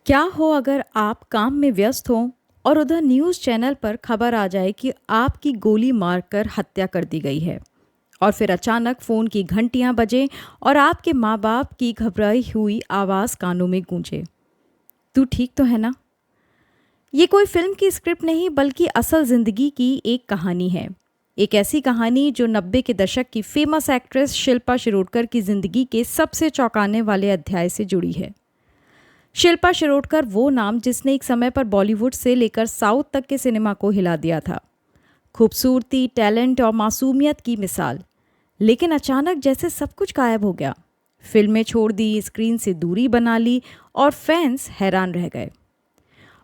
क्या हो अगर आप काम में व्यस्त हो और उधर न्यूज़ चैनल पर खबर आ जाए कि आपकी गोली मारकर हत्या कर दी गई है। और फिर अचानक फ़ोन की घंटियां बजें और आपके माँ बाप की घबराई हुई आवाज़ कानों में गूंजे। तू ठीक तो है ना? ये कोई फिल्म की स्क्रिप्ट नहीं बल्कि असल ज़िंदगी की एक कहानी है। एक ऐसी कहानी जो 90 के दशक की फेमस एक्ट्रेस शिल्पा शिरोडकर की ज़िंदगी के सबसे चौंकाने वाले अध्याय से जुड़ी है। शिल्पा शिरोडकर वो नाम जिसने एक समय पर बॉलीवुड से लेकर साउथ तक के सिनेमा को हिला दिया था। खूबसूरती, टैलेंट और मासूमियत की मिसाल। लेकिन अचानक जैसे सब कुछ गायब हो गया। फिल्में छोड़ दी, स्क्रीन से दूरी बना ली और फैंस हैरान रह गए।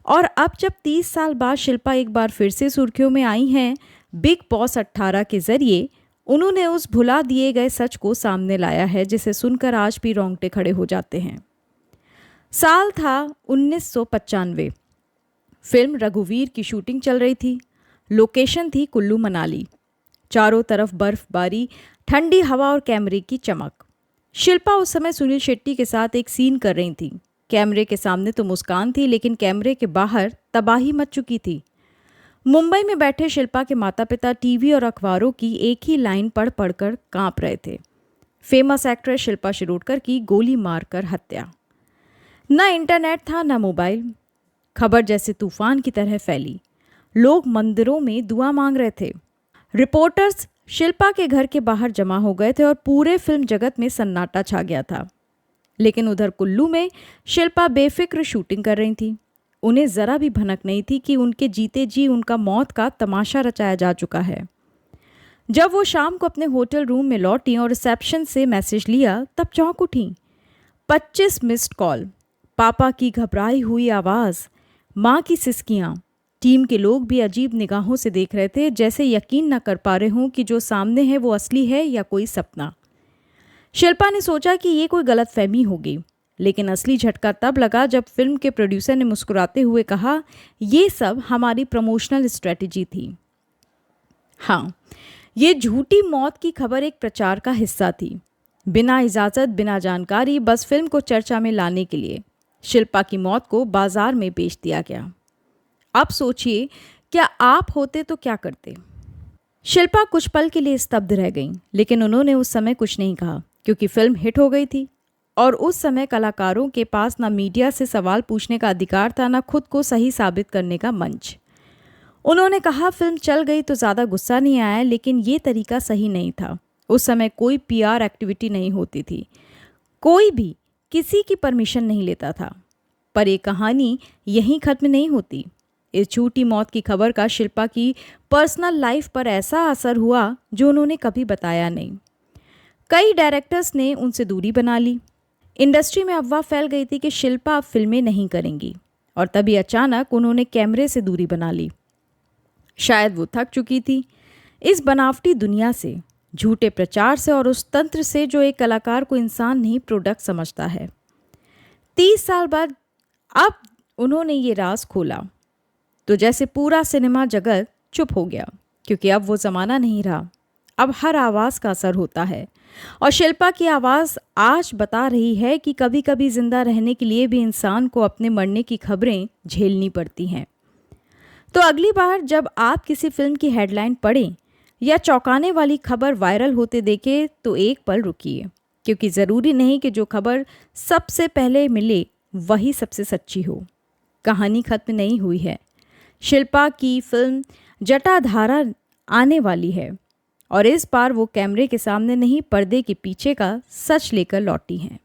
और अब जब 30 साल बाद शिल्पा एक बार फिर से सुर्खियों में आई हैं, बिग बॉस 18 के जरिए उन्होंने उस भुला दिए गए सच को सामने लाया है जिसे सुनकर आज भी रोंगटे खड़े हो जाते हैं। साल था 1995। फिल्म रघुवीर की शूटिंग चल रही थी। लोकेशन थी कुल्लू मनाली। चारों तरफ बर्फबारी, ठंडी हवा और कैमरे की चमक। शिल्पा उस समय सुनील शेट्टी के साथ एक सीन कर रही थी। कैमरे के सामने तो मुस्कान थी, लेकिन कैमरे के बाहर तबाही मच चुकी थी। मुंबई में बैठे शिल्पा के माता पिता टीवी और अखबारों की एक ही लाइन पढ़ पढ़कर कांप रहे थे। फेमस एक्ट्रेस शिल्पा शिरोडकर की गोली मारकर हत्या। न इंटरनेट था न मोबाइल। खबर जैसे तूफान की तरह फैली। लोग मंदिरों में दुआ मांग रहे थे। रिपोर्टर्स शिल्पा के घर के बाहर जमा हो गए थे और पूरे फिल्म जगत में सन्नाटा छा गया था। लेकिन उधर कुल्लू में शिल्पा बेफिक्र शूटिंग कर रही थी। उन्हें जरा भी भनक नहीं थी कि उनके जीते जी उनका मौत का तमाशा रचाया जा चुका है। जब वो शाम को अपने होटल रूम में लौटी और रिसेप्शन से मैसेज लिया तब चौंक उठी। 25 मिस्ड कॉल, पापा की घबराई हुई आवाज़, माँ की सिसकियाँ। टीम के लोग भी अजीब निगाहों से देख रहे थे, जैसे यकीन न कर पा रहे हों कि जो सामने है वो असली है या कोई सपना। शिल्पा ने सोचा कि ये कोई गलतफहमी होगी, लेकिन असली झटका तब लगा जब फिल्म के प्रोड्यूसर ने मुस्कुराते हुए कहा, ये सब हमारी प्रमोशनल स्ट्रेटजी थी। हाँ, ये झूठी मौत की खबर एक प्रचार का हिस्सा थी। बिना इजाज़त, बिना जानकारी, बस फिल्म को चर्चा में लाने के लिए शिल्पा की मौत को बाजार में बेच दिया गया। अब सोचिए, क्या आप होते तो क्या करते? शिल्पा कुछ पल के लिए स्तब्ध रह गईं, लेकिन उन्होंने उस समय कुछ नहीं कहा क्योंकि फिल्म हिट हो गई थी। और उस समय कलाकारों के पास ना मीडिया से सवाल पूछने का अधिकार था, ना खुद को सही साबित करने का मंच। उन्होंने कहा, फिल्म चल गई तो ज़्यादा गुस्सा नहीं आया, लेकिन ये तरीका सही नहीं था। उस समय कोई पीआर एक्टिविटी नहीं होती थी। कोई भी किसी की परमिशन नहीं लेता था। पर ये कहानी यहीं खत्म नहीं होती। इस झूठी मौत की खबर का शिल्पा की पर्सनल लाइफ पर ऐसा असर हुआ जो उन्होंने कभी बताया नहीं। कई डायरेक्टर्स ने उनसे दूरी बना ली। इंडस्ट्री में अफवाह फैल गई थी कि शिल्पा अब फिल्में नहीं करेंगी, और तभी अचानक उन्होंने कैमरे से दूरी बना ली। शायद वो थक चुकी थी इस बनावटी दुनिया से, झूठे प्रचार से और उस तंत्र से जो एक कलाकार को इंसान नहीं प्रोडक्ट समझता है। 30 साल बाद अब उन्होंने ये राज खोला तो जैसे पूरा सिनेमा जगत चुप हो गया, क्योंकि अब वो ज़माना नहीं रहा। अब हर आवाज़ का असर होता है, और शिल्पा की आवाज़ आज बता रही है कि कभी कभी जिंदा रहने के लिए भी इंसान को अपने मरने की खबरें झेलनी पड़ती हैं। तो अगली बार जब आप किसी फिल्म की हेडलाइन पढ़ें या चौंकाने वाली खबर वायरल होते देखें तो एक पल रुकिए, क्योंकि ज़रूरी नहीं कि जो खबर सबसे पहले मिले वही सबसे सच्ची हो। कहानी खत्म नहीं हुई है। शिल्पा की फिल्म जटाधारा आने वाली है, और इस बार वो कैमरे के सामने नहीं, पर्दे के पीछे का सच लेकर लौटी हैं।